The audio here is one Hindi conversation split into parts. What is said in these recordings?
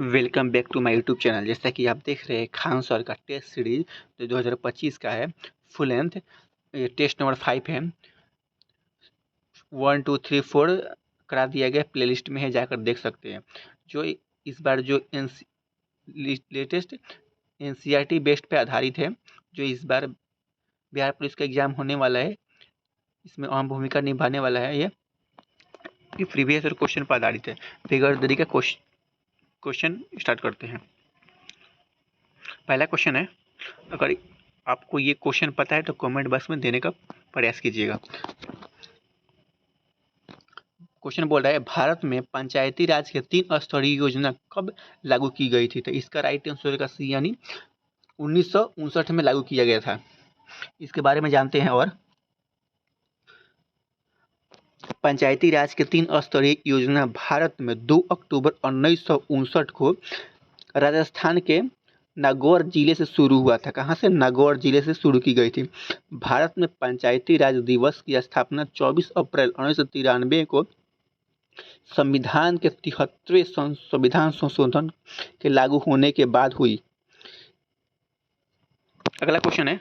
Welcome back to my YouTube channel. जैसा कि आप देख रहे हैं खान सर का टेस्ट सीरीज जो 2025 का है, फुल लेंथ। ये टेस्ट नंबर 5 है। 1 2 3 4 करा दिया गया, प्लेलिस्ट में है, जाकर देख सकते हैं। जो इस बार जो लेटेस्ट NCERT बेस्ड पे आधारित है, जो इस बार बिहार पुलिस का एग्जाम होने वाला है, इसमें अहम भूमिका निभाने वाला है। ये प्रीवियस और क्वेश्चन पर आधारित है। फिगर देरी का क्वेश्चन स्टार्ट करते हैं। पहला क्वेश्चन है, अगर आपको ये क्वेश्चन पता है तो कमेंट बॉक्स में देने का प्रयास कीजिएगा। क्वेश्चन बोल रहा है, भारत में पंचायती राज के 3 स्तरीय योजना कब लागू की गई थी? तो इसका राइट आंसर का सी, यानी 1959 में लागू किया गया था। इसके बारे में जानते हैं। और पंचायती राज के 3 स्तरीय योजना भारत में 2 अक्टूबर 1959 को राजस्थान के नागौर जिले से शुरू हुआ था। कहाँ से? नागौर जिले से शुरू की गई थी। भारत में पंचायती राज दिवस की स्थापना 24 अप्रैल 1993 को संविधान के 73वें संविधान संशोधन के लागू होने के बाद हुई। अगला क्वेश्चन है,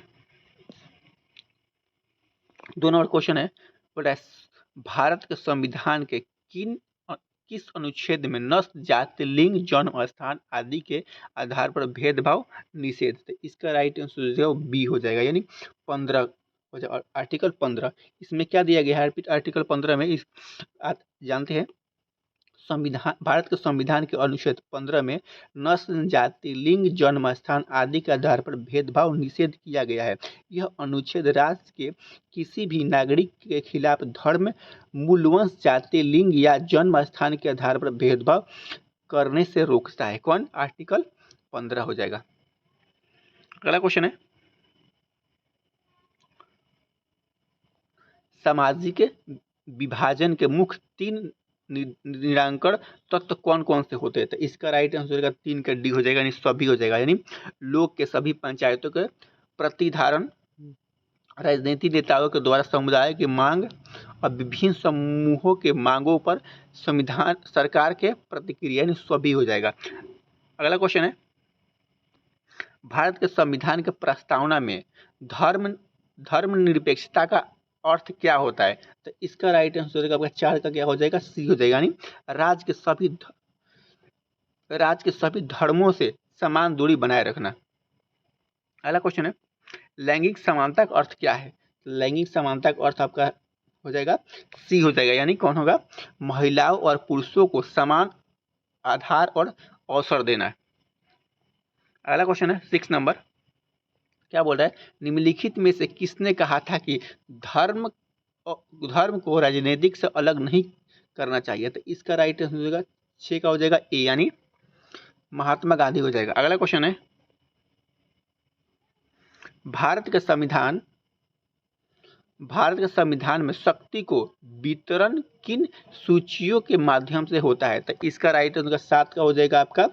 2 नंबर क्वेश्चन है, भारत के संविधान के किस अनुच्छेद में नस्ल, जाति, लिंग, जन्म स्थान आदि के आधार पर भेदभाव निषेध? तो इसका राइट आंसर बी हो जाएगा, यानी 15 हो जाएगा। आर्टिकल 15, इसमें क्या दिया गया है? आर्टिकल 15 में जानते हैं, संविधान, भारत के संविधान के अनुच्छेद 15 में नस्ल, जाति, लिंग, जन्म स्थान आदि के आधार पर भेदभाव निषेध किया गया है। यह अनुच्छेद राज्य के किसी भी नागरिक के खिलाफ धर्म, मूलवंश, जाति, लिंग या जन्म स्थान के आधार पर भेदभाव करने से रोकता है। कौन? आर्टिकल 15 हो जाएगा। अगला क्वेश्चन है, सामाजिक विभाजन के मुख्य 3 निरांकन तत्व कौन कौन से होते हैं? तो इसका राइट आंसर का 3 का डी हो जाएगा, यानी सभी हो जाएगा। यानी लोग के सभी पंचायतों के प्रतिधारण, राजनीतिक नेताओं के द्वारा समुदाय की मांग और विभिन्न समूहों के मांगों पर संविधान सरकार के प्रतिक्रिया, यानी सभी हो जाएगा। अगला क्वेश्चन है, भारत के संविधान के प्रस्तावना में धर्मनिरपेक्षता का अर्थ क्या होता है? तो इसका राइट आंसर आपका 4 का क्या हो जाएगा? सी हो जाएगा, यानी राज्य के सभी धर्मों से समान दूरी बनाए रखना। अगला क्वेश्चन है, लैंगिक समानता का अर्थ क्या है? लैंगिक समानता का अर्थ आपका हो जाएगा सी हो जाएगा, यानी कौन होगा? महिलाओं और पुरुषों को समान आधार और अवसर देना। अगला क्वेश्चन है 6 नंबर, क्या बोल रहा है? निम्नलिखित में से किसने कहा था कि धर्म को राजनीतिक से अलग नहीं करना चाहिए? तो इसका राइट आंसर हो जाएगा 6 का हो जाएगा ए, यानी महात्मा गांधी हो जाएगा। अगला क्वेश्चन है, भारत के संविधान में शक्ति को वितरण किन सूचियों के माध्यम से होता है? तो इसका राइट आंसर 7 का हो जाएगा, आपका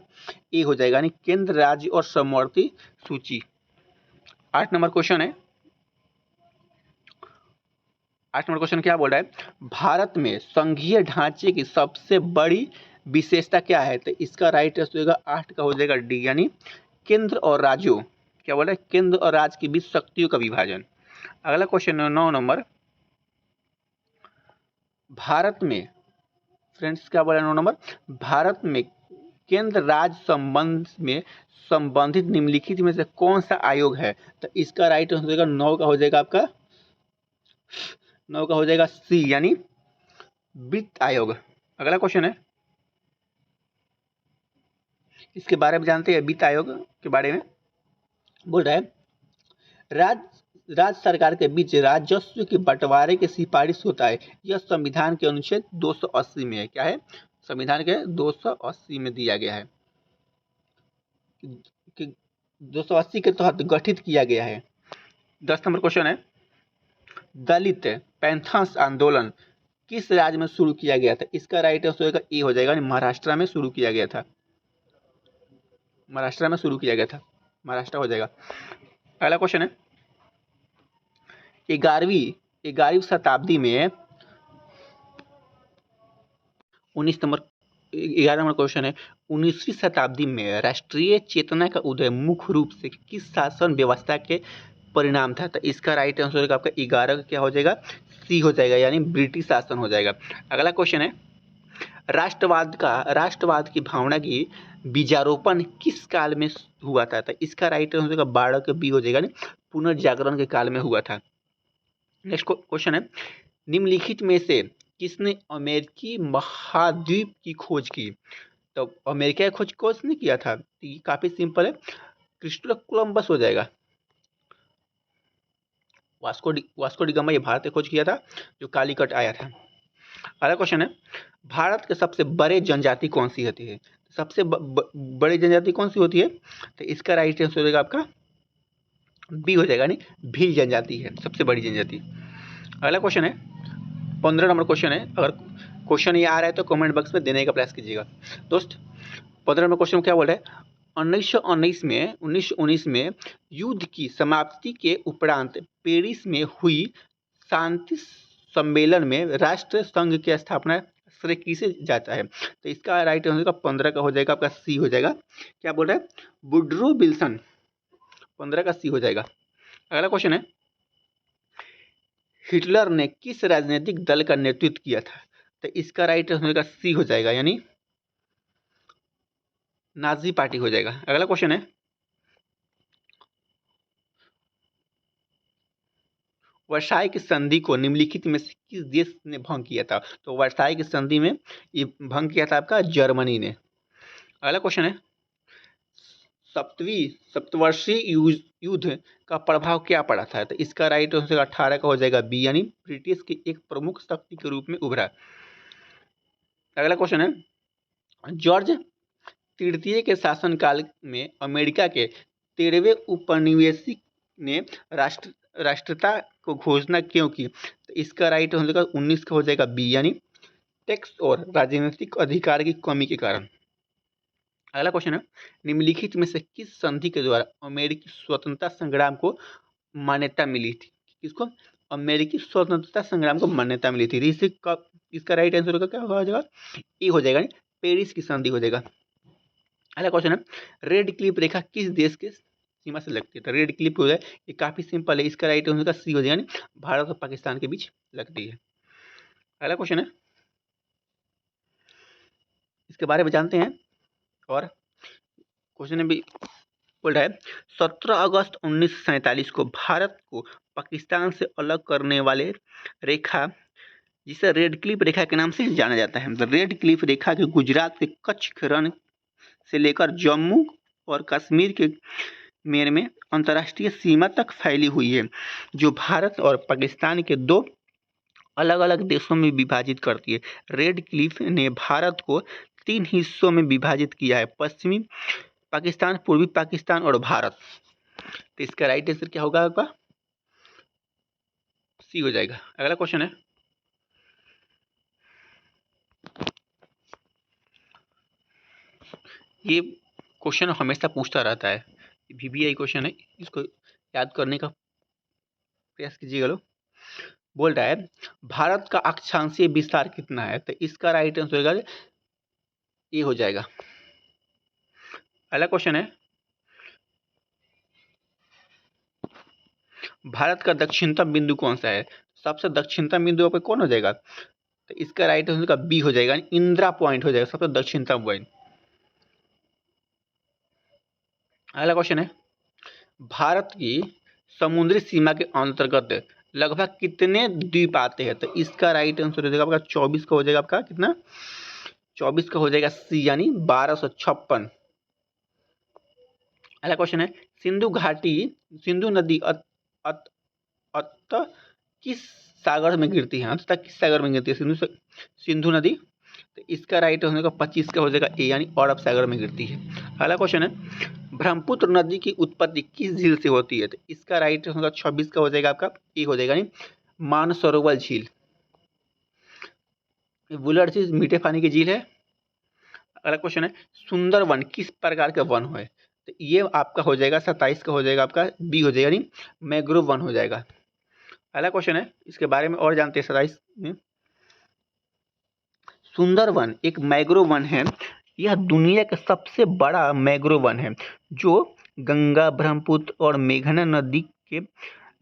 ए हो जाएगा, यानी केंद्र, राज्य और समवर्ती सूची। 8 नंबर क्वेश्चन है, 8 नंबर क्वेश्चन क्या बोल रहा है? भारत में संघीय ढांचे की सबसे बड़ी विशेषता क्या है? तो इसका राइट आंसर होगा 8 का हो जाएगा डी, यानी केंद्र और राज्यों, क्या बोल रहा है? केंद्र और राज्य के बीच शक्तियों का विभाजन। अगला क्वेश्चन 9 नंबर, भारत में फ्रेंड्स क्या बोल रहा है 9 नंबर, भारत में केंद्र राज्य संबंध में संबंधित निम्नलिखित में से कौन सा आयोग है? तो इसका राइट आंसर होगा 9 का हो जाएगा, आपका 9 का हो जाएगा सी, यानी वित्त आयोग। अगला क्वेश्चन है, इसके बारे में जानते हैं, वित्त आयोग के बारे में बोल रहा है, राज्य सरकार के बीच राजस्व के बंटवारे की सिफारिश होता है। यह संविधान के अनुच्छेद 280 में है। क्या है? संविधान के 280 में दिया गया है कि 280 के तहत गठित किया गया है। 10 नंबर क्वेश्चन है, दलित पैंथर्स आंदोलन किस राज्य में शुरू किया गया था? इसका राइट आंसर होगा ए हो जाएगा, महाराष्ट्र में शुरू किया गया था। महाराष्ट्र में शुरू किया गया था, महाराष्ट्र हो जाएगा। अगला क्वेश्चन है, 11वीं शताब्दी में 19 नंबर 11 नंबर क्वेश्चन है, 19वीं शताब्दी में राष्ट्रीय चेतना का उदय मुख्य रूप से किस शासन व्यवस्था के परिणाम था? तो इसका राइट आंसर होगा आपका 11 क्या हो जाएगा, सी हो जाएगा, यानी ब्रिटिश शासन हो जाएगा। अगला क्वेश्चन है, राष्ट्रवाद की भावना की बीजारोपण किस काल में हुआ था? तो इसका राइट आंसर होगा 12 के बी हो जाएगा, पुनर्जागरण के काल में हुआ था। नेक्स्ट क्वेश्चन है, निम्नलिखित में से किसने अमेरिकी महाद्वीप की खोज की? तो अमेरिका की खोज किसने किया था? तो ये काफी सिंपल है, क्रिस्टोफर कोलंबस हो जाएगा। वास्को डी गामा ये भारत ने खोज किया था, जो कालीकट आया था। अगला क्वेश्चन है, भारत के सबसे बड़े जनजाति कौन सी होती है? सबसे बड़ी जनजाति कौन सी होती है? तो इसका राइट आंसर हो जाएगा आपका बी हो जाएगा, नहीं भील जनजाति है सबसे बड़ी जनजाति। अगला क्वेश्चन है, 15 नंबर क्वेश्चन है। अगर क्वेश्चन ये आ रहा है तो कमेंट बॉक्स में देने का प्रयास कीजिएगा दोस्त। 15 नंबर क्वेश्चन क्या बोल रहा है, 1919 में युद्ध की समाप्ति के उपरांत पेरिस में हुई शांति सम्मेलन में राष्ट्र संघ की स्थापना श्रेय किसे जाता है? तो इसका राइट आंसर 15 का हो जाएगा आपका सी हो जाएगा। क्या बोल रहा है, वुडरो विल्सन, 15 का सी हो जाएगा। अगला क्वेश्चन है, हिटलर ने किस राजनीतिक दल का नेतृत्व किया था? तो इसका राइट आंसर का सी हो जाएगा, यानी नाजी पार्टी हो जाएगा। अगला क्वेश्चन है, वर्साई की संधि को निम्नलिखित में से किस देश ने भंग किया था? तो वर्साई की संधि में ये भंग किया था आपका जर्मनी ने। अगला क्वेश्चन है, सप्तवर्षीय युद्ध का प्रभाव क्या पड़ा था? तो इसका राइट आंसर 18 का हो जाएगा बी, यानी ब्रिटिश की एक प्रमुख शक्ति के रूप में उभरा। अगला क्वेश्चन है, जॉर्ज तृतीय के शासनकाल में अमेरिका के 13वें उपनिवेशिक ने राष्ट्रीयता को घोषणा क्यों की? तो इसका राइट हो जाएगा 19 का हो जाएगा बी, यानी टैक्स और राजनीतिक अधिकार की कमी के कारण। अगला क्वेश्चन है, निम्नलिखित में से किस संधि के द्वारा अमेरिकी स्वतंत्रता संग्राम को मान्यता मिली थी? किसको? अमेरिकी स्वतंत्रता संग्राम को मान्यता मिली थी। इसका राइट आंसर क्या हो जाएगा, ए हो जाएगा, पेरिस की संधि हो जाएगा। अगला क्वेश्चन है, रेड क्लिफ रेखा किस देश के सीमा से लगती है? तो रेड क्लिफ हो जाए, ये काफी सिंपल है, इसका राइट आंसर का सी हो जाएगा, भारत और पाकिस्तान के बीच लगती है। अगला क्वेश्चन है, इसके बारे में जानते हैं। और क्वेश्चन भी बोल रहा है, 17 अगस्त 1947 को भारत को पाकिस्तान से अलग करने वाले रेखा जिसे रेड क्लिफ रेखा के नाम से जाना जाता है। रेड क्लिफ रेखा के गुजरात के कच्छ रण से लेकर जम्मू और कश्मीर के मेर में अंतर्राष्ट्रीय सीमा तक फैली हुई है, जो भारत और पाकिस्तान के दो अलग अलग देशों में विभाजित करती है। रेड क्लिफ ने भारत को 3 हिस्सों में विभाजित किया है, पश्चिमी पाकिस्तान, पूर्वी पाकिस्तान और भारत। तो इसका राइट आंसर क्या होगा आपका, सी हो जाएगा। अगला क्वेश्चन है, ये क्वेश्चन हमेशा पूछता रहता है, VBI क्वेश्चन है, इसको याद करने का प्रयास कीजिएगा लोग। बोल रहा है, भारत का अक्षांशीय विस्तार कितना है? तो इसका राइट आंसर होगा ये हो जाएगा। अगला क्वेश्चन है, भारत का दक्षिणतम बिंदु कौन सा है? सबसे दक्षिणतम बिंदु पे कौन हो जाएगा? तो इसका राइट आंसर का बी हो जाएगा, इंदिरा पॉइंट हो जाएगा सबसे दक्षिणतम पॉइंट। अगला क्वेश्चन है, भारत की समुद्री सीमा के अंतर्गत लगभग कितने द्वीप आते हैं? तो इसका राइट आंसर हो जाएगा आपका 24 का हो जाएगा, आपका कितना, 24 का हो जाएगा सी, यानी 1256। अगला क्वेश्चन है, सिंधु नदी अत किस सागर में गिरती है? अंततः किस सागर में गिरती है सिंधु नदी? तो इसका राइट होने का 25 का हो जाएगा ए, यानी अरब सागर में गिरती है। अगला क्वेश्चन है, ब्रह्मपुत्र नदी की उत्पत्ति किस झील से होती है? तो इसका राइट होगा 26 का हो जाएगा आपका ए हो जाएगा, यानी मानसरोवर झील। वुलर झील मीठे पानी की झील है। अगला क्वेश्चन है, सुंदरवन किस प्रकार के वन है? तो ये आपका हो जाएगा 27 का हो जाएगा, आपका बी हो जाएगा, यानी मैंग्रोव वन हो जाएगा। अगला क्वेश्चन है, इसके बारे में और जानते हैं 27 में, सुंदरवन एक मैंग्रोव वन है। यह दुनिया का सबसे बड़ा मैंग्रोव वन है जो गंगा, ब्रह्मपुत्र और मेघना नदी के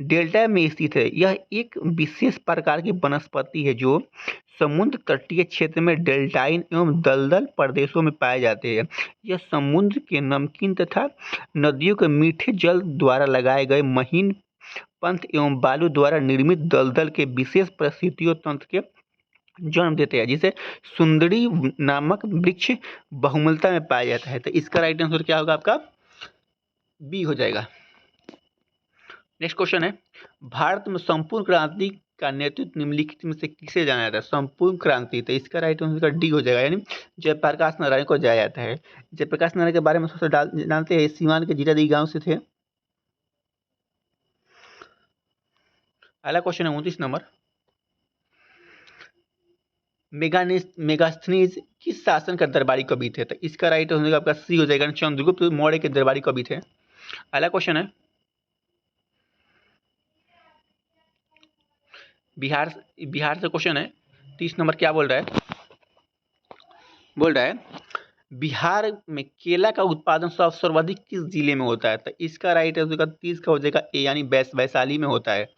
डेल्टा में स्थित है। यह एक विशेष प्रकार की वनस्पति है जो समुद्र तटीय क्षेत्र में डेल्टाइन एवं दलदल प्रदेशों में पाए जाते हैं। यह समुद्र के नमकीन तथा नदियों के मीठे जल द्वारा लगाए गए महीन पंथ एवं बालू द्वारा निर्मित दलदल के विशेष परिस्थितियों तंत्र के जन्म देते हैं, जिसे सुंदरी नामक वृक्ष बहुमूलता में पाया जाता है। तो इसका राइट आंसर क्या होगा आपका? बी हो जाएगा। नेक्स्ट क्वेश्चन है, भारत में संपूर्ण क्रांति का नेतृत्व निम्नलिखित में से किसे जाना जाता है? संपूर्ण क्रांति, तो इसका राइट आंसर डी हो जाएगा, यानी जयप्रकाश नारायण को जाया जाता है। जयप्रकाश नारायण के बारे में सबसे जानते हैं, सीवान के जीरादेई गांव से थे। अगला क्वेश्चन है 29 नंबर, मेगास्थनीज किस शासन का दरबारी कवि थे? तो इसका राइट आंसर आपका सी हो जाएगा, चंद्रगुप्त मौर्य के दरबारी कवि थे। अगला क्वेश्चन है, बिहार से क्वेश्चन है 30 नंबर, क्या बोल रहा है? बोल रहा है बिहार में केला का उत्पादन सर्वाधिक किस जिले में होता है? तो इसका राइट आंसर 30 का हो जाएगा ए, यानी वैशाली में होता है।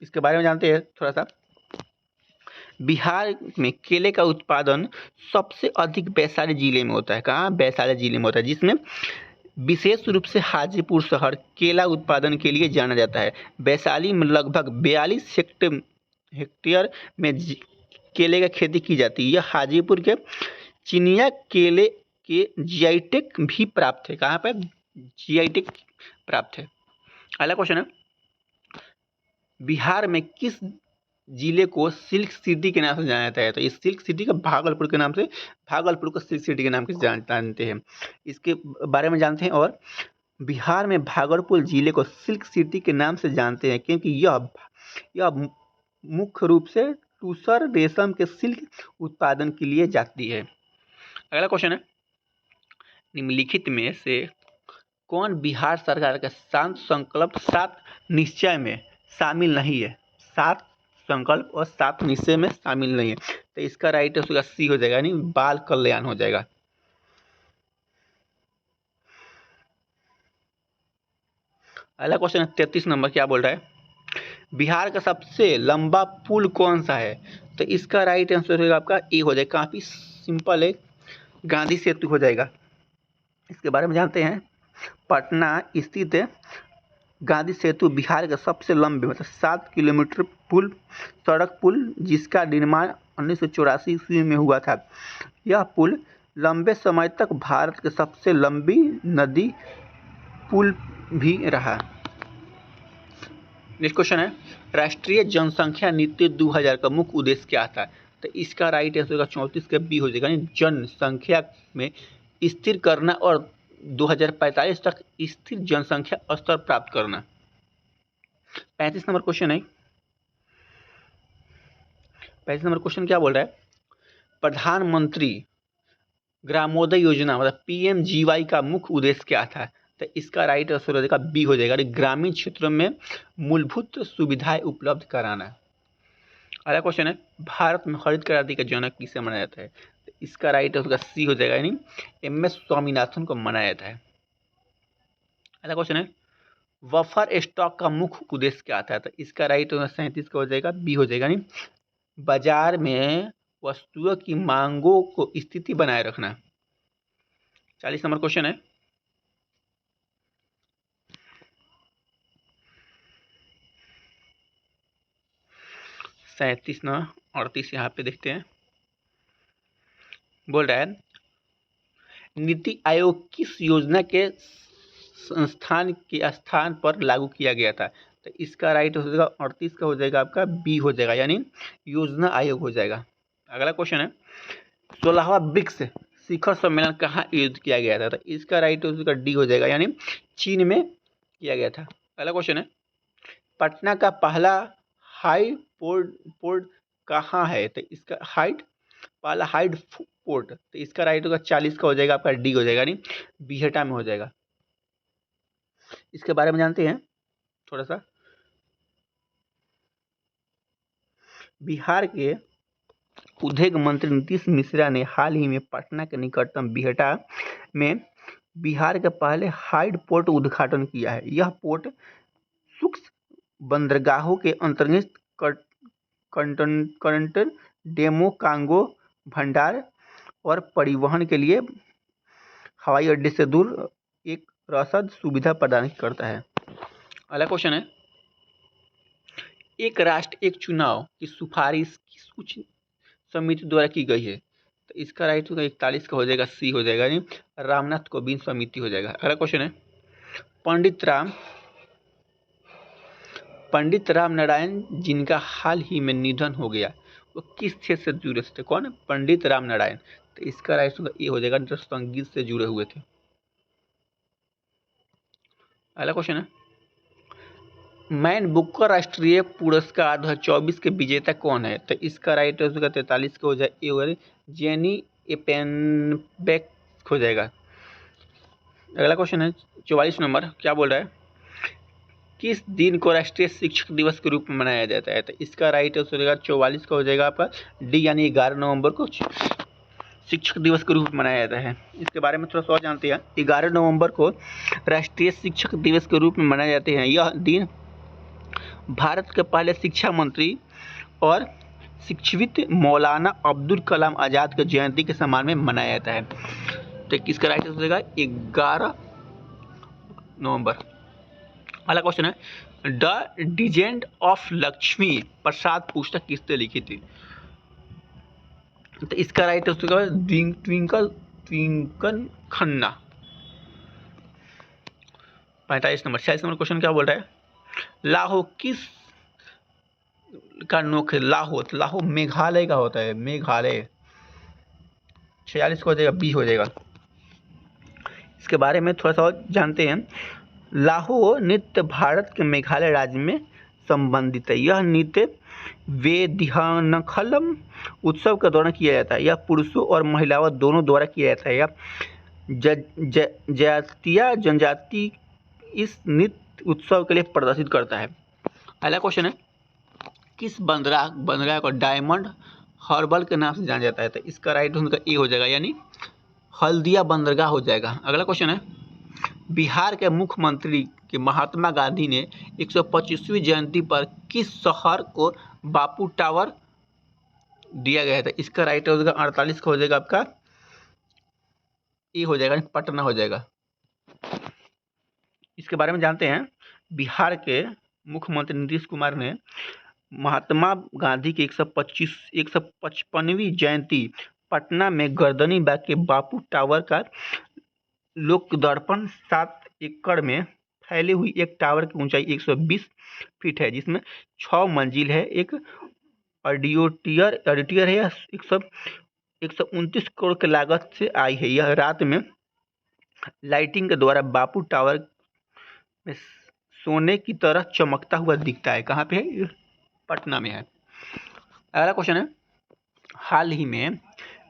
इसके बारे में जानते हैं थोड़ा सा। बिहार में केले का उत्पादन सबसे अधिक वैशाली जिले में होता है। कहाँ? वैशाली जिले में होता है, जिसमें विशेष रूप से हाजीपुर शहर केला उत्पादन के लिए जाना जाता है। वैशाली में लगभग 42 हेक्टेयर में केले की खेती की जाती है। यह हाजीपुर के चिनिया केले के जीआई टैग भी प्राप्त है। कहाँ पर? जीआई टैग प्राप्त है। अगला क्वेश्चन है, बिहार में किस जिले को सिल्क सिटी के नाम से जाना जाता है? तो इस सिल्क सिटी का भागलपुर के नाम से, भागलपुर को सिल्क सिटी के नाम से जानते हैं। इसके बारे में जानते हैं। और बिहार में भागलपुर जिले को सिल्क सिटी के नाम से जानते हैं क्योंकि यह मुख्य रूप से टूसर रेशम के सिल्क उत्पादन के लिए जाती है। अगला क्वेश्चन है, निम्नलिखित में से कौन बिहार सरकार के 7 संकल्प 7 निश्चय में शामिल नहीं है? 7 संकल्प और 7 निश्चय में शामिल नहीं है। तो इसका राइट आंसर सी हो जाएगा, यानी बाल कल्याण हो जाएगा। अगला क्वेश्चन है 33 नंबर, क्या बोल रहा है? बिहार का सबसे लंबा पुल कौन सा है? तो इसका राइट आंसर होगा आपका ए हो जाएगा। काफी सिंपल है, गांधी सेतु हो जाएगा। इसके बारे में जानते हैं। पटना स्थित गांधी सेतु बिहार का सबसे लंबे मतलब 7 किलोमीटर सड़क पुल जिसका निर्माण 1984 ईस्वी में हुआ था। यह पुल लंबे समय तक भारत के सबसे लंबी नदी पुल भी रहा। नेक्स्ट क्वेश्चन है, राष्ट्रीय जनसंख्या नीति 2000 का मुख्य उद्देश्य क्या था? तो इसका राइट आंसर का 34 का बी हो जाएगा, यानी जनसंख्या में स्थिर करना और 2045 तक स्थिर जनसंख्या स्तर प्राप्त करना। 35 नंबर क्वेश्चन है। 35 नंबर क्वेश्चन क्या बोल रहा है? प्रधानमंत्री ग्रामोदय योजना मतलब पीएमजीवाई का मुख्य उद्देश्य क्या था? तो इसका राइट आंसर हो जाएगा बी हो जाएगा, ग्रामीण क्षेत्रों में मूलभूत सुविधाएं उपलब्ध कराना। अगला क्वेश्चन है, भारत में हरित क्रांति का जनक किसे माना जाता है? तो इसका राइट आंसर सी हो जाएगा, यानी एम एस स्वामीनाथन को माना जाता है। अगला क्वेश्चन है, बफर स्टॉक का मुख्य उद्देश्य क्या था? तो इसका राइट आंसर 37 का हो जाएगा, बी हो जाएगा, यानी बाजार में वस्तुओं की मांगों को स्थिति बनाए रखना। 40 नंबर क्वेश्चन है, 37 न 38 यहाँ पे देखते हैं। बोल रहा है नीति आयोग किस योजना के संस्थान के स्थान पर लागू किया गया था? तो इसका राइट हो जाएगा 38 का हो जाएगा आपका बी हो जाएगा, यानी योजना आयोग हो जाएगा। अगला क्वेश्चन है, 16वां ब्रिक्स शिखर सम्मेलन कहाँ आयोजित किया गया था? तो इसका राइट हो जाएगा डी हो जाएगा, यानी चीन में किया गया था। अगला क्वेश्चन है, पटना का पहला हाई पोर्ट कहाँ है? तो इसका पहला हाइड पोर्ट, तो इसका राइट होगा 40 का हो जाएगा आपका डी हो जाएगा, यानी बीहटा में हो जाएगा। इसके बारे में जानते हैं थोड़ा सा। बिहार के उद्योग मंत्री नीतीश मिश्रा ने हाल ही में पटना के निकटतम बिहटा में बिहार के पहले हाइड पोर्ट उद्घाटन किया है। यह पोर्ट सूक्ष्म बंदरगाहों के अंतर्गत कंटेनर डेमो कार्गो भंडार और परिवहन के लिए हवाई अड्डे से दूर एक रसद सुविधा प्रदान करता है। अगला क्वेश्चन है, एक राष्ट्र एक चुनाव की सिफारिश किस उच्च समिति द्वारा की गई है? तो इसका राइट होगा 41 का हो जाएगा, सी हो जाएगा, यानी रामनाथ कोविंद समिति हो जाएगा। अगला क्वेश्चन है, पंडित राम नारायण जिनका हाल ही में निधन हो गया, वो किस क्षेत्र से जुड़े थे? कौन? पंडित राम नारायण। तो इसका राइट होगा ये हो जाएगा, जो संगीत से जुड़े हुए थे। अगला क्वेश्चन है, मैन बुकर राष्ट्रीय पुरस्कार 2024 के विजेता कौन है? तो इसका राइट होगा 43 का हो जाए, ए और जेनी एपेनबेक हो जाएगा। अगला क्वेश्चन है 44 नंबर, क्या बोल रहा है, किस दिन को राष्ट्रीय शिक्षक दिवस के रूप में मनाया जाता है? तो इसका राइट आंसर हो जाएगा 44 का हो जाएगा आपका, डी, यानी 11 नवंबर को शिक्षक दिवस के रूप में मनाया जाता है। इसके बारे में थोड़ा सा और जानते हैं। 11 नवंबर को राष्ट्रीय शिक्षक दिवस के रूप में मनाए जाते हैं। यह दिन भारत के पहले शिक्षा मंत्री और शिक्षाविद मौलाना अब्दुल कलाम आज़ाद की जयंती के सम्मान में मनाया जाता है। तो किसका राइट आंसर हो जाएगा 11 नवंबर। अगला क्वेश्चन है, द डिजेंट ऑफ लक्ष्मी प्रसाद पुस्तक किसने लिखी थी? तो इसका राइट आंसर होगा Twinkle Khanna. 45 number. 46 number question क्या बोल रहा है, लाहो किस का नोक है? लाहो मेघालय का होता है, मेघालय। 46 को हो जाएगा, बी हो जाएगा। इसके बारे में थोड़ा सा और जानते हैं। लाहो नृत्य भारत के मेघालय राज्य में संबंधित है। यह नृत्य वेदिहानखलम उत्सव के दौरान किया जाता है। यह पुरुषों और महिलाओं दोनों द्वारा किया जाता है। यह जातीय जनजाति इस नृत्य उत्सव के लिए प्रदर्शित करता है। अगला क्वेश्चन है, किस बंदरगाह को डायमंड हार्बर के नाम से जाना जाता है? तो इसका राइट उनका ए हो जाएगा, यानी हल्दिया बंदरगाह हो जाएगा। अगला क्वेश्चन है, बिहार के मुख्यमंत्री के महात्मा गांधी ने 125वीं जयंती पर किस शहर को बापू टावर दिया गया था? इसका राइट हो जाएगा 48 का हो जाएगा आपका, ए हो जाएगा, पटना हो जाएगा। इसके बारे में जानते हैं। बिहार के मुख्यमंत्री नीतीश कुमार ने महात्मा गांधी की 155वीं जयंती पटना में गर्दनी बाग के बापू टावर का लोक दर्पण 7 एकड़ में फैली हुई एक टावर की ऊंचाई 120 फीट है, जिसमें 6 मंजिल है। एक ऑडिटोरियम है। 129 करोड़ की लागत से आई है। यह रात में लाइटिंग के द्वारा बापू टावर में सोने की तरह चमकता हुआ दिखता है। कहाँ पे है? पटना में है। अगला क्वेश्चन है, हाल ही में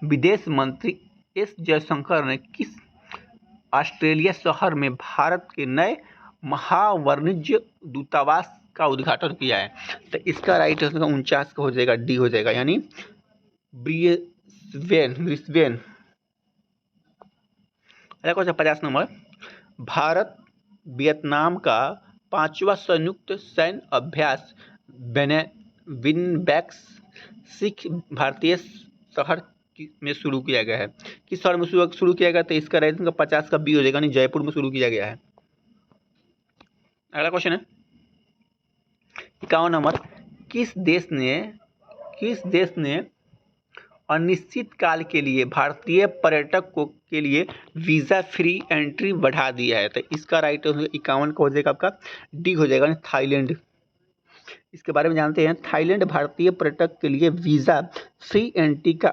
विदेश मंत्री एस जयशंकर ने किस ऑस्ट्रेलिया शहर में भारत के नए महावाणिज्य दूतावास का उद्घाटन किया है? तो इसका राइट आंसर 49 का हो जाएगा, डी हो जाएगा, यानी ब्रिस्बेन। अगला क्वेश्चन 50 नंबर, भारत वियतनाम का 5वां संयुक्त सैन्य अभ्यास विनबैक्स सिख भारतीय शहर में शुरू किया गया है। किस शहर में शुरू किया गया? तो इसका राइट 50 का बी हो जाएगा, जयपुर में शुरू किया गया है। अगला क्वेश्चन है 51 नंबर, किस देश ने अनिश्चित काल के लिए भारतीय पर्यटकों के लिए वीजा फ्री एंट्री बढ़ा दिया है? तो इसका राइट 51 का हो जाएगा आपका, डी हो जाएगा, थाईलैंड। इसके बारे में जानते हैं। थाईलैंड भारतीय पर्यटक के लिए वीजा फ्री एंट्री का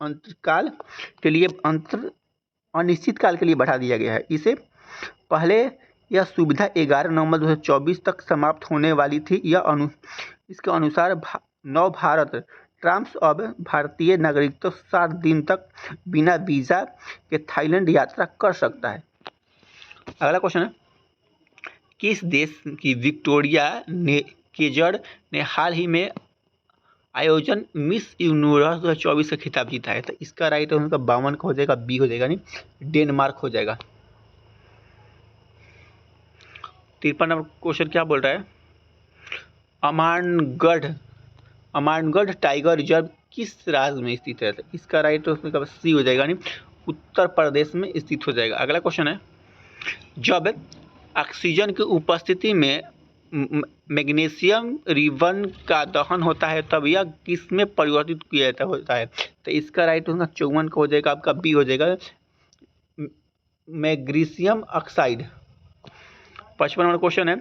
अंतकाल के लिए अनिश्चित काल के लिए बढ़ा दिया गया है। इसे पहले यह सुविधा 11 नवंबर 2024 तक समाप्त होने वाली थी। इसके अनुसार नव भारत ट्रांस अब भारतीय नागरिक 7 दिन तक बिना वीजा के थाईलैंड यात्रा कर सकता है। अगला क्वेश्चन है, किस देश की विक्टोरिया केजर ने हाल ही में आयोजन मिस यूनिवर्स 2024 का खिताब जीता है। तो इसका राइट आंसर का 52 का हो जाएगा, बी हो जाएगा, यानी डेनमार्क हो जाएगा। 53 नंबर क्वेश्चन क्या बोल रहा है, अमानगढ़ टाइगर रिजर्व किस राज्य में स्थित है। तो इसका राइट आंसर का सी हो जाएगा, यानी उत्तर प्रदेश में स्थित हो जाएगा। अगला क्वेश्चन है, जब ऑक्सीजन की उपस्थिति में मैग्नीशियम रिबन का दहन होता है तब यह किस में परिवर्तित किया जाता होता है। तो इसका राइट आंसर 54 का हो जाएगा, आपका बी हो जाएगा, मैग्नीशियम ऑक्साइड। 55 नंबर क्वेश्चन है,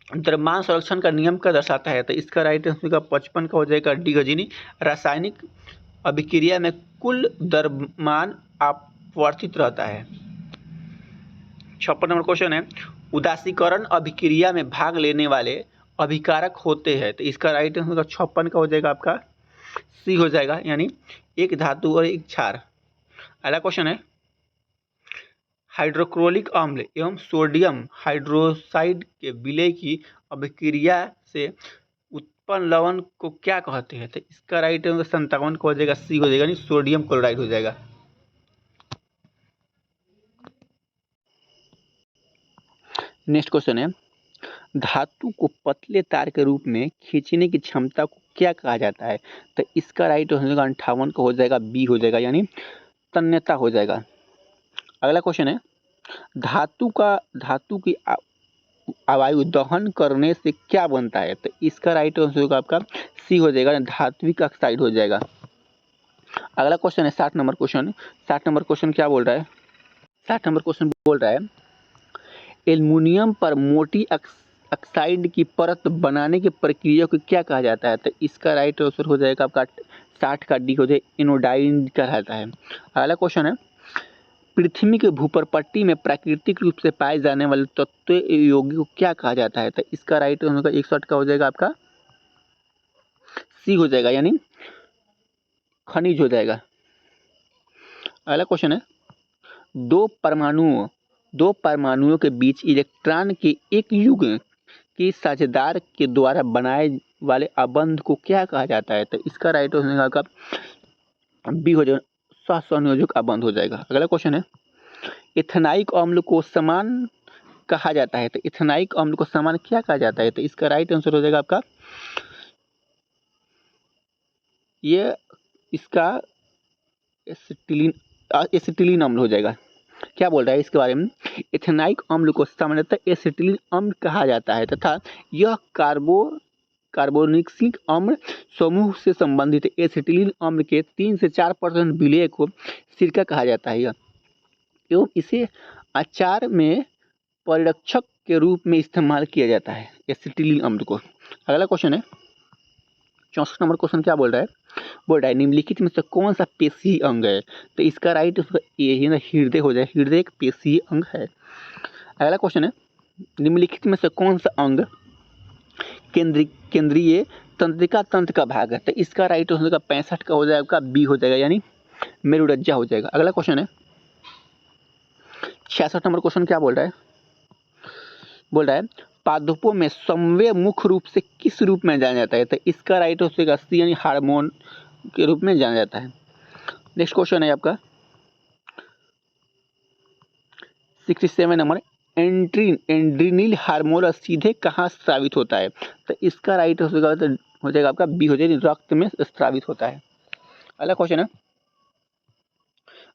द्रव्यमान संरक्षण का नियम क्या दर्शाता है। तो इसका राइट आंसर का 55 का हो जाएगा, डी गजीनी। रासायनिक अभिक्रिया में कुल द्रव्यमान अपवर्तित रहता है। 56 नंबर क्वेश्चन है, उदासीकरण अभिक्रिया में भाग लेने वाले अभिकारक होते हैं। तो इसका राइट आंसर का 56 का हो जाएगा, आपका सी हो जाएगा, यानी एक धातु और एक क्षार। अगला क्वेश्चन है, हाइड्रोक्लोरिक अम्ल एवं सोडियम हाइड्रोक्साइड के विलय की अभिक्रिया से उत्पन्न लवण को क्या कहते हैं। तो इसका राइट आंसर 57 का हो जाएगा, सी हो जाएगा, यानी सोडियम क्लोराइड हो जाएगा। नेक्स्ट क्वेश्चन है, धातु को पतले तार के रूप में खींचने की क्षमता को क्या कहा जाता है। तो इसका राइट आंसर 58 का हो जाएगा, बी हो जाएगा, यानी तन्यता हो जाएगा। अगला क्वेश्चन है, धातु की अवायु दहन करने से क्या बनता है। तो इसका राइट आंसर का आपका सी हो जाएगा, धात्विक ऑक्साइड हो जाएगा। अगला क्वेश्चन है 60 नंबर क्वेश्चन। 60 नंबर क्वेश्चन क्या बोल रहा है, 60 नंबर क्वेश्चन बोल रहा है, एल्युमिनियम पर मोटी ऑक्साइड की परत बनाने की प्रक्रिया को क्या कहा जाता है। तो इसका राइट आंसर हो जाएगा आपका 60 का डी हो जाएगा, एनोडाइन कहलाता है। अगला क्वेश्चन है, पृथ्वी के भूपरपट्टी में प्राकृतिक रूप से पाए जाने वाले तत्व यौगिक को क्या कहा जाता है। तो इसका राइट आंसर का 61 का हो जाएगा, आपका सी हो जाएगा, यानी खनिज हो जाएगा। अगला क्वेश्चन है, दो परमाणुओं के बीच इलेक्ट्रॉन के एक युग्म की साझेदार के द्वारा बनाए वाले अबंध को क्या कहा जाता है। तो इसका राइट आंसर का बी हो जाएगा, सहसंयोजक अबंध हो जाएगा। अगला क्वेश्चन है, इथेनाइक अम्ल को समान कहा जाता है। तो इथेनाइक अम्ल को समान क्या कहा जाता है। तो इसका राइट आंसर हो जाएगा आपका ये इसका एसिटिलीन अम्ल हो जाएगा। क्या बोल रहा है इसके बारे में, इथेनाइक अम्ल को सामान्यतः एसिटिलीन अम्ल कहा जाता है तथा यह कार्बोनिक्सिक अम्ल समूह से संबंधित एसिटिलीन अम्ल के 3 से 4% विलय को सिरका कहा जाता है एवं इसे अचार में परिरक्षक के रूप में इस्तेमाल किया जाता है एसिटिलीन अम्ल को। अगला क्वेश्चन है 64 नंबर क्वेश्चन क्या बोल रहा है, निम्नलिखित में से कौन सा पेशीय अंग है। तो इसका राइट ये हृदय हो जाए, हृदय एक पेशीय अंग है। अगला क्वेश्चन है, निम्नलिखित में से कौन सा अंग केंद्रीय तंत्रिका तंत्र का भाग है। तो इसका राइट आंसर का 65 का हो जाएगा, बी हो जाएगा, यानी मेरुरज्जा हो जाएगा। अगला क्वेश्चन है 66 नंबर क्वेश्चन क्या बोल रहा है, पादपों में समव्यय मुख्य रूप से किस रूप में जाना जाता है। तो इसका राइट आंसर का सी, यानी हार्मोन के रूप में जाना जाता है। नेक्स्ट क्वेश्चन है आपका 67 नंबर, एंड्रीनिल हार्मोन सीधे कहाँ स्रावित होता है। तो इसका राइट आंसर हो जाएगा आपका बी हो जाएगा, रक्त में स्रावित होता है। अगला क्वेश्चन है,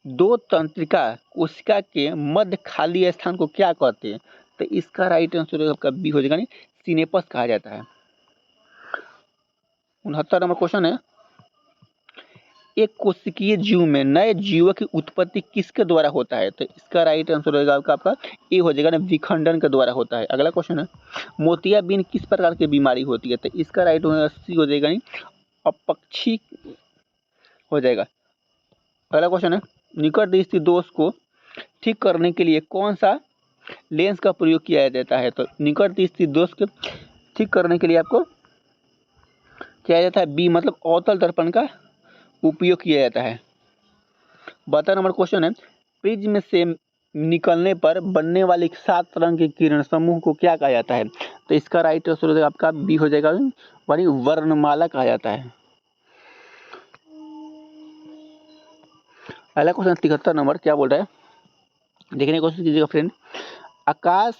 दो तंत्रिका कोशिका के मध्य खाली स्थान को क्या कहते हैं। तो इसका राइट आंसर आपका बी हो जाएगा, सिनेपस कहा जाता है। 69 नंबर क्वेश्चन है, एक कोशिकीय जीव में नए जीवों की उत्पत्ति किसके द्वारा होता है। तो इसका राइट आंसर होगा आपका ए हो जाएगा, विखंडन के द्वारा होता है। अगला क्वेश्चन है, मोतियाबिंद किस प्रकार की बीमारी होती है। तो इसका राइट सी हो जाएगा, अपक्षी हो जाएगा। अगला क्वेश्चन है, निकट दृष्टि दोष को ठीक करने के लिए कौन सा लेंस का प्रयोग किया जाता है। तो निकट दृष्टि दोष को ठीक करने के लिए आपको किया जाता है बी, मतलब अवतल दर्पण का उपयोग किया जाता है। 72 नंबर क्वेश्चन है, प्रिज्म से निकलने पर बनने वाले 7 रंग के किरण समूह को क्या कहा जाता है। तो इसका राइट आंसर आपका बी हो जाएगा, यानी वर्णमाला कहा जाता है। अगला क्वेश्चन 73 नंबर क्या बोल रहा है, देखने की कोशिश कीजिएगा फ्रेंड। आकाश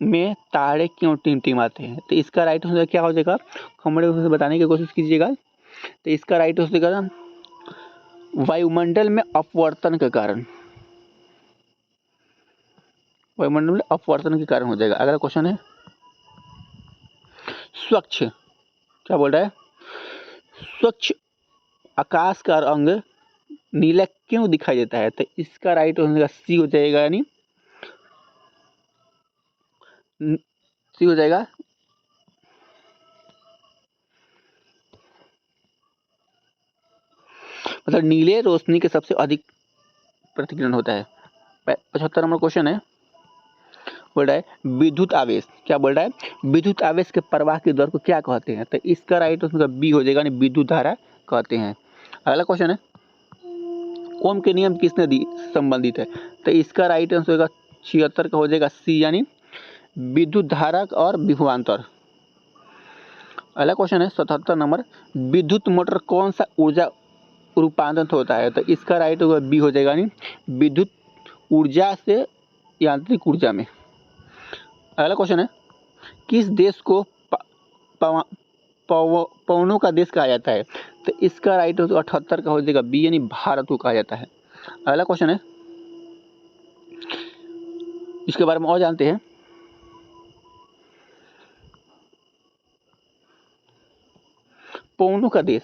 में तारे क्यों टिमटिमाते हैं? तो इसका राइट आंसर क्या हो जाएगा, कमेंट में बताने की कोशिश कीजिएगा। तो इसका राइट आंसर होगा वायुमंडल में अपवर्तन के कारण, वायुमंडल में अपवर्तन के कारण हो जाएगा। अगला क्वेश्चन है स्वच्छ, क्या बोल रहा है, स्वच्छ आकाश का रंग नीला क्यों दिखाई देता है? तो इसका राइट आंसर सी हो जाएगा, यानी सी हो जाएगा। मतलब नीले रोशनी के सबसे अधिक प्रतिकिरण होता है। 75 नंबर क्वेश्चन है, बोल रहा है विद्युत आवेश, क्या बोल रहा है, विद्युत आवेश के प्रवाह की दर को क्या कहते हैं? तो इसका राइट आंसर बी हो जाएगा, यानी विद्युत धारा कहते हैं। अगला क्वेश्चन है ओम के नियम किसने दी संबंधित है? तो इसका राइट आंसर होगा 76 का हो जाएगा सी, यानी विद्युत धारक और विभवांतर। अगला क्वेश्चन है 77 नंबर, विद्युत मोटर कौन सा ऊर्जा रूपांतरित होता है? तो इसका राइट होगा बी हो जाएगा, यानी विद्युत ऊर्जा से यांत्रिक ऊर्जा में। अगला क्वेश्चन है किस देश को पवनों का देश कहा जाता है? तो इसका राइट आंसर 78 का हो जाएगा बी, यानी भारत को कहा जाता है। अगला क्वेश्चन है, इसके बारे में और जानते हैं। पवनों का देश,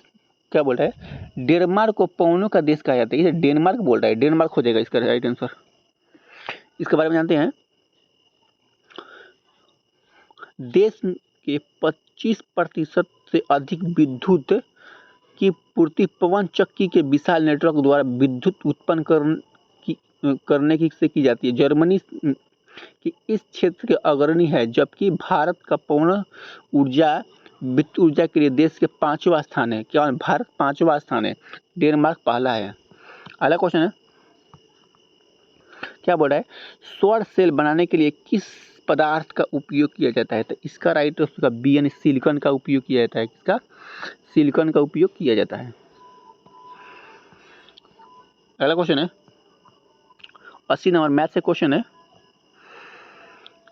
क्या बोल रहा है, डेनमार्क को पवनों का देश कहा जाता है। इसे डेनमार्क बोल रहा है, डेनमार्क हो जाएगा इसका राइट आंसर। इसके बारे में जानते हैं, देश के 25% से अधिक विद्युत की पूर्ति पवन चक्की के विशाल नेटवर्क द्वारा विद्युत उत्पन्न करने की से की जाती है। जर्मनी की इस क्षेत्र के अग्रणी है, जबकि भारत का पवन ऊर्जा विद्युत ऊर्जा के लिए देश के 5वां स्थान है। क्या भारत 5वां स्थान है, डेनमार्क पहला है। अगला क्वेश्चन है, क्या बोल रहा है, सौर सेल बनाने के लिए किस पदार्थ का उपयोग किया जाता है? तो इसका राइट आंसर बी, यानी सिलिकॉन का उपयोग किया जाता है। किसका, सिलिकॉन का उपयोग किया जाता है। अगला क्वेश्चन है 80 नंबर मैथ से क्वेश्चन है,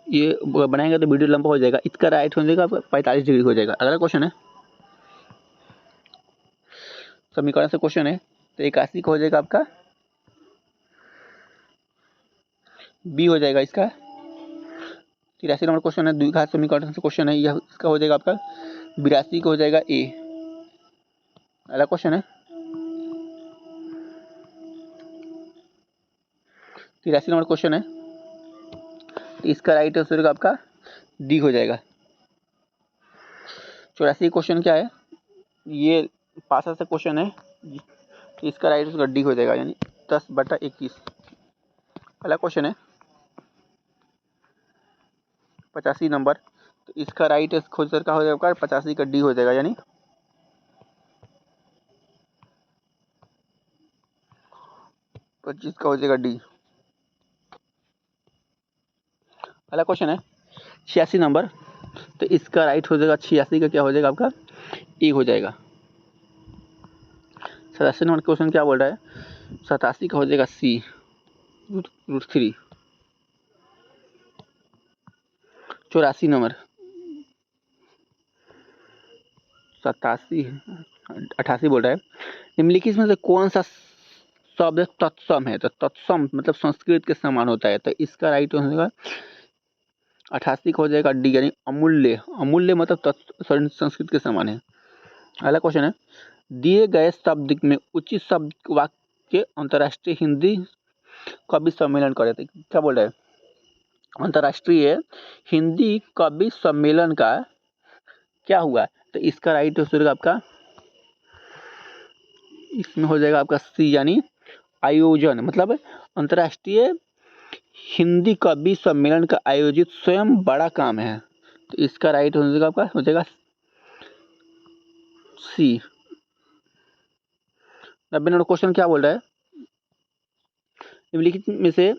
ये बनाएंगे तो वीडियो लंबा हो जाएगा। इसका राइट हो जाएगा 45 डिग्री हो जाएगा। अगला क्वेश्चन है समीकरण से क्वेश्चन है, तो 81 का हो जाएगा आपका बी हो जाएगा इसका। 83 नंबर क्वेश्चन है द्विघात समीकरण से क्वेश्चन है, यह इसका हो जाएगा आपका 82 का हो जाएगा ए। अगला क्वेश्चन है 83 नंबर क्वेश्चन है, तो इसका राइट आंसर आपका डी हो जाएगा। 84 क्वेश्चन क्या है, ये पासा से क्वेश्चन है, इसका राइट आंसर डी हो जाएगा, यानी 10/21। अगला क्वेश्चन है 85 नंबर, तो इसका राइट आंसर का हो जाएगा 85 का डी हो जाएगा, यानी 25 का हो जाएगा डी। अगला क्वेश्चन है 86 नंबर, तो इसका राइट हो जाएगा 86 का क्या हो जाएगा आपका ए हो जाएगा। 87 नंबर क्वेश्चन क्या बोल रहा है, 87 का हो जाएगा सी √3। 84 नंबर 87 88 बोल रहा है, निम्नलिखित में से कौन सा शब्द तत्सम है? तो तत्सम मतलब संस्कृत के समान होता है। तो इसका राइट आंसर 88 का हो जाएगा डी, यानी अमूल्य। अमूल्य मतलब संस्कृत के समान है। अगला क्वेश्चन है, दिए गए शब्द में उचित शब्द वाक्य अंतर्राष्ट्रीय हिंदी कवि सम्मेलन करे। थे क्या बोल रहे हैं, अंतर्राष्ट्रीय हिंदी कवि सम्मेलन का क्या हुआ? तो इसका राइट आंसर आपका इसमें हो जाएगा आपका सी, यानी आयोजन। मतलब अंतर्राष्ट्रीय हिंदी कवि सम्मेलन का आयोजित स्वयं बड़ा काम है। तो इसका राइट आंसर आपका हो जाएगा सी। 90 नंबर क्वेश्चन क्या बोल रहा है, निम्नलिखित में से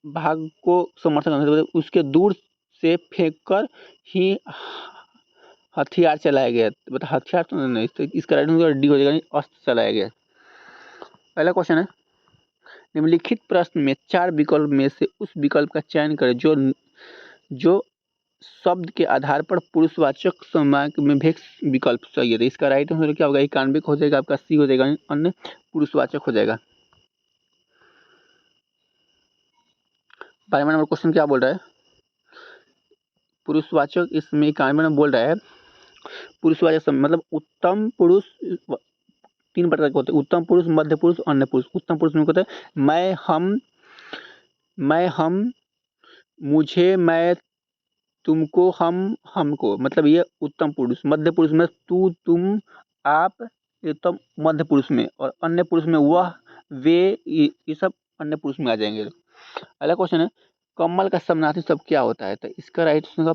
भाग को समर्थन करते उसके दूर से फेंककर ही हथियार चलाया गया, मतलब हथियार तो नहीं, तो इसका राइट आंसर डी हो जाएगा, अस्त्र चलाया गया। पहला क्वेश्चन है, निम्नलिखित प्रश्न में 4 विकल्प में से उस विकल्प का चयन करें जो शब्द के आधार पर पुरुषवाचक समाज में भेद विकल्प सही है। तो इसका राइट आंसर क्या होगा, 91 हो जाएगा आपका, सी हो जाएगा, अन्य पुरुषवाचक हो जाएगा। 12वां नंबर क्वेश्चन क्या बोल रहा है, पुरुषवाचक, इसमें 91 में बोल रहा है पुरुषवाचक मतलब उत्तम पुरुष 3 प्रकार के होते हैं, उत्तम पुरुष, मध्य पुरुष, अन्य पुरुष। उत्तम पुरुष में होता है मैं, हम, मुझे, मैं, तुमको, हमको, मतलब ये उत्तम पुरुष। मध्य पुरुष में तू, तुम, आप, ये तो मध्य पुरुष में, और अन्य पुरुष में वह, वे, ये सब अन्य पुरुष में आ जाएंगे। अगला क्वेश्चन है, कमल का समानार्थी शब्द क्या होता है। तो इसका राइट आंसर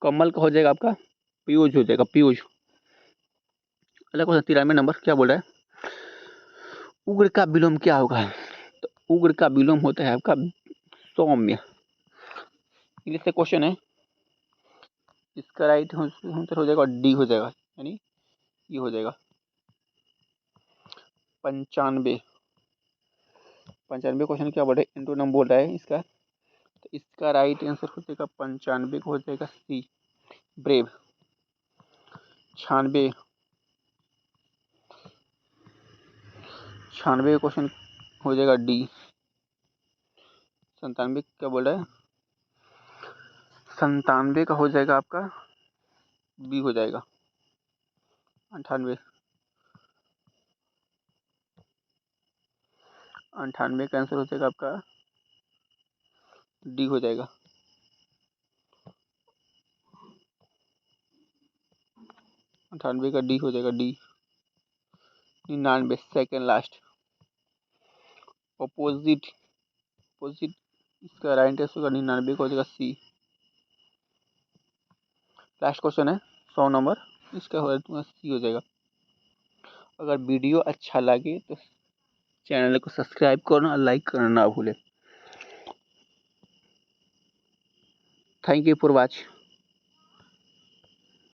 कमल का हो जाएगा आपका पीयूष हो जाएगा, पीयूष। अगला क्वेश्चन 93 नंबर क्या बोल रहा है, उग्र का विलोम क्या होगा। तो उग्र का विलोम होता है आपका सौम्य। इंग्लिश से क्वेश्चन है, इसका राइट आंसर हो जाएगा डी हो जाएगा, यानी ये हो जाएगा 95। क्वेश्चन क्या बोल रहा है, एंटोनिम बोल रहा है इसका, तो इसका राइट आंसर हो जाएगा 95 हो जाएगा सी, ब्रेव। 96 क्वेश्चन हो जाएगा डी। 97 क्या बोल रहा है, 97 का हो जाएगा आपका बी हो जाएगा। 98 का आंसर हो जाएगा आपका डी हो जाएगा। 98 का डी हो जाएगा, डी। 99 सेकेंड लास्ट, अपोजिट, इसका राइट आंसर होगा 99 का हो जाएगा सी। लास्ट क्वेश्चन है 100 नंबर, इसका हो जाएगा सी हो जाएगा। अगर वीडियो अच्छा लगे तो चैनल को सब्सक्राइब करना और लाइक करना ना भूलें। Thank you for watch.